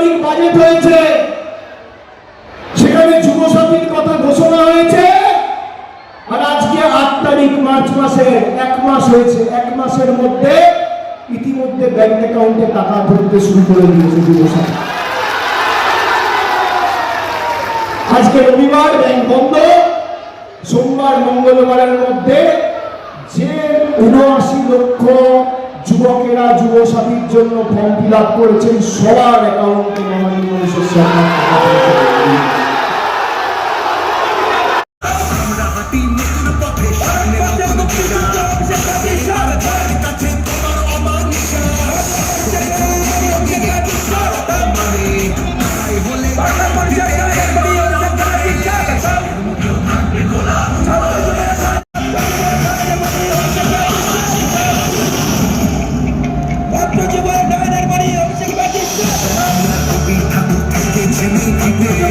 তারিখ বাজেট হয়েছে, সেখানে যুবসাথীর কথা ঘোষণা হয়েছে, আর আজকে 8 তারিখ মার্চ মাসের 1 মাস হয়েছে। 1 মাসের মধ্যে ইতিমধ্যে ব্যাংক অ্যাকাউন্টে টাকা ঢুকতে শুরু করে দিয়েছে যুবসাথী। আজকে রবিবার, ব্যাংক বন্ধ। সোমবার মঙ্গলবারের মধ্যে যে 79 লক্ষ যুবকেরা যুবসাথীর জন্য ফর্ম ফিল আপ করেছেন, সবার অ্যাকাউন্টে মাননীয় মনীষের সরকার টাকা পৌঁছে দেবে। জীবন